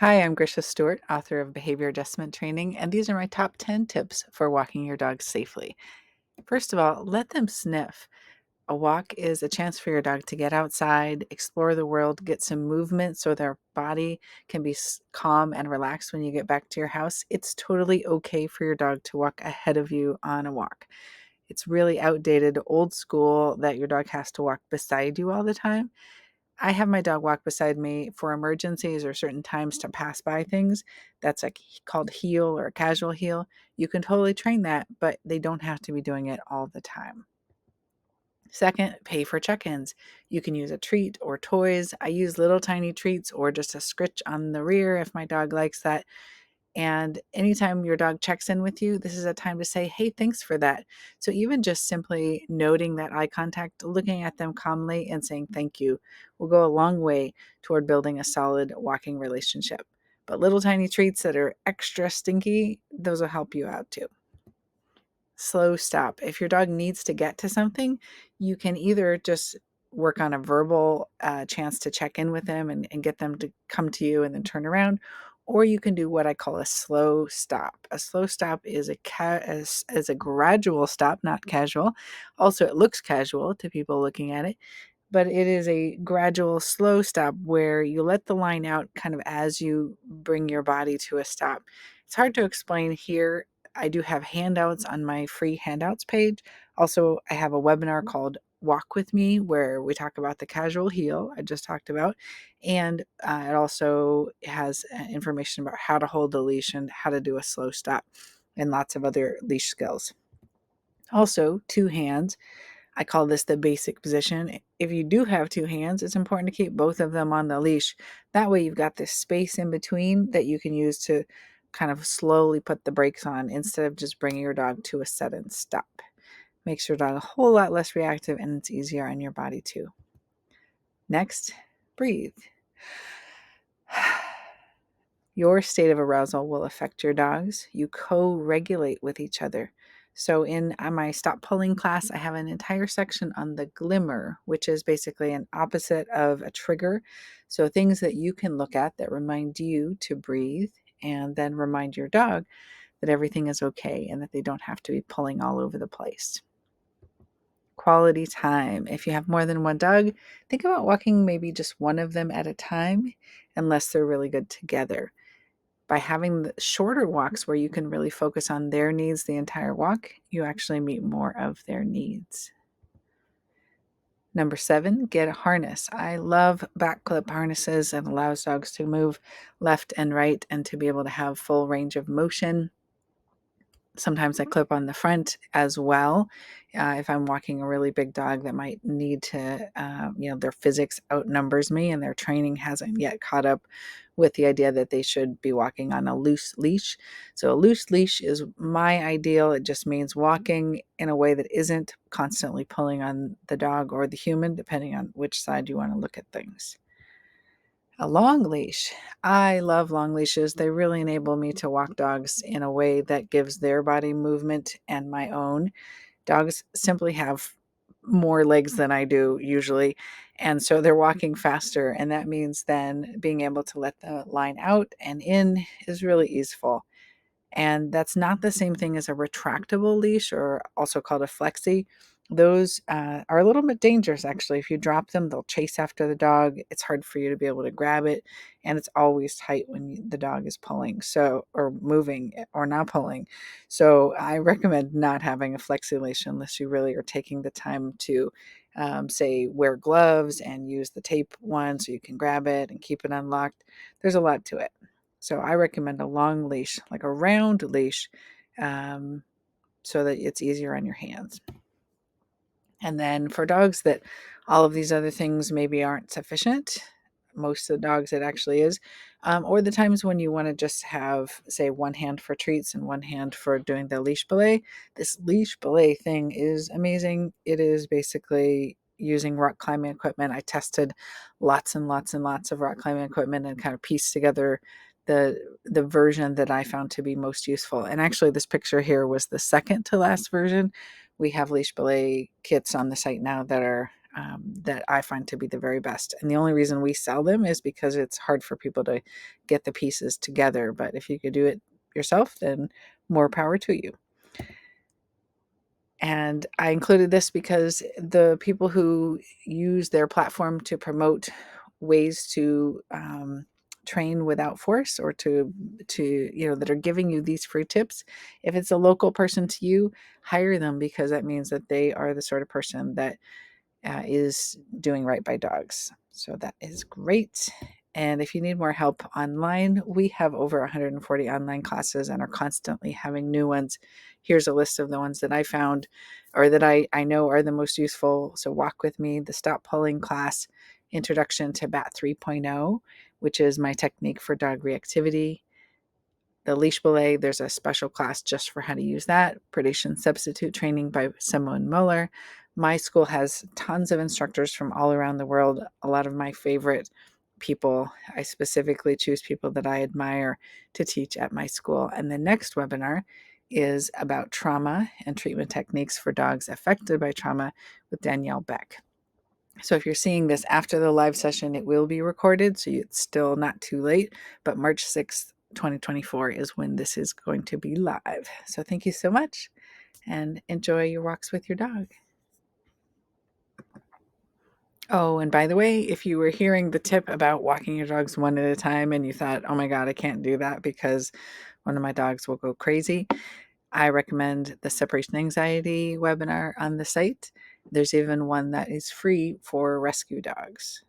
Hi, I'm Grisha Stewart, author of Behavior Adjustment Training, and these are my top 10 tips for walking your dog safely. First of all, let them sniff. A walk is a chance for your dog to get outside, explore the world, get some movement so their body can be calm and relaxed when you get back to your house. It's totally okay for your dog to walk ahead of you on a walk. It's really outdated, old school that your dog has to walk beside you all the time. I have my dog walk beside me for emergencies or certain times to pass by things. That's like called heel or a casual heel. You can totally train that, but they don't have to be doing it all the time. Second, pay for check-ins. You can use a treat or toys. I use little tiny treats or just a scritch on the rear if my dog likes that. And anytime your dog checks in with you, this is a time to say, hey, thanks for that. So even just simply noting that eye contact, looking at them calmly and saying thank you will go a long way toward building a solid walking relationship. But little tiny treats that are extra stinky, those will help you out too. Slow stop. If your dog needs to get to something, you can either just work on a verbal chance to check in with them and get them to come to you and then turn around, or you can do what I call a slow stop. A slow stop is as a gradual stop, not casual. Also, it looks casual to people looking at it, but it is a gradual slow stop where you let the line out kind of as you bring your body to a stop. It's hard to explain here. I do have handouts on my free handouts page. Also, I have a webinar called Walk With Me where we talk about the casual heel I just talked about. And it also has information about how to hold the leash and how to do a slow stop and lots of other leash skills. Also, two hands. I call this the basic position. If you do have two hands, it's important to keep both of them on the leash. That way you've got this space in between that you can use to kind of slowly put the brakes on instead of just bringing your dog to a sudden stop. Makes your dog a whole lot less reactive and it's easier on your body too. Next, breathe. Your state of arousal will affect your dogs. You co-regulate with each other. So in my stop pulling class, I have an entire section on the glimmer, which is basically an opposite of a trigger. So things that you can look at that remind you to breathe and then remind your dog that everything is okay and that they don't have to be pulling all over the place. Quality time. If you have more than one dog, think about walking maybe just one of them at a time, unless they're really good together. By having the shorter walks where you can really focus on their needs the entire walk, you actually meet more of their needs. Number 7, get a harness. I love back clip harnesses. It allows dogs to move left and right and to be able to have full range of motion. Sometimes I clip on the front as well. If I'm walking a really big dog that might need to, their physics outnumbers me and their training hasn't yet caught up with the idea that they should be walking on a loose leash. So a loose leash is my ideal. It just means walking in a way that isn't constantly pulling on the dog or the human, depending on which side you want to look at things. A long leash. I love long leashes. They really enable me to walk dogs in a way that gives their body movement and my own. Dogs simply have more legs than I do usually, and so they're walking faster, and that means then being able to let the line out and in is really easeful. And that's not the same thing as a retractable leash, or also called a flexi. Those are a little bit dangerous, actually. If you drop them, they'll chase after the dog. It's hard for you to be able to grab it, and it's always tight when the dog is pulling, so or moving or not pulling. So I recommend not having a flexi leash unless you really are taking the time to, say, wear gloves and use the tape one so you can grab it and keep it unlocked. There's a lot to it. So I recommend a long leash, like a round leash, um, so that it's easier on your hands. And then for dogs that all of these other things maybe aren't sufficient, most of the dogs it actually is, or the times when you want to just have, say, one hand for treats and one hand for doing the leash ballet. This leash ballet thing is amazing. It is basically using rock climbing equipment. I tested lots and lots and lots of rock climbing equipment and kind of pieced together the version that I found to be most useful. And actually this picture here was the second to last version. We have leash belay kits on the site now that are that I find to be the very best. And the only reason we sell them is because it's hard for people to get the pieces together. But if you could do it yourself, then more power to you. And I included this because the people who use their platform to promote ways to train without force, or to that are giving you these free tips, if it's a local person to you, hire them, because that means that they are the sort of person that is doing right by dogs. So that is great. And if you need more help online, we have over 140 online classes and are constantly having new ones. Here's a list of the ones that I found, or that I know are the most useful. So Walk With Me, the Stop Pulling class, Introduction to BAT 3.0, which is my technique for dog reactivity. The Leash Ballet, there's a special class just for how to use that. Predation Substitute Training by Simone Muller. My school has tons of instructors from all around the world. A lot of my favorite people, I specifically choose people that I admire to teach at my school. And the next webinar is about trauma and treatment techniques for dogs affected by trauma with Danielle Beck. So if you're seeing this after the live session, it will be recorded, so it's still not too late, but March 6th, 2024 is when this is going to be live. So thank you so much, and enjoy your walks with your dog. Oh, and by the way, if you were hearing the tip about walking your dogs one at a time and you thought, oh my God, I can't do that because one of my dogs will go crazy, I recommend the separation anxiety webinar on the site. There's even one that is free for rescue dogs.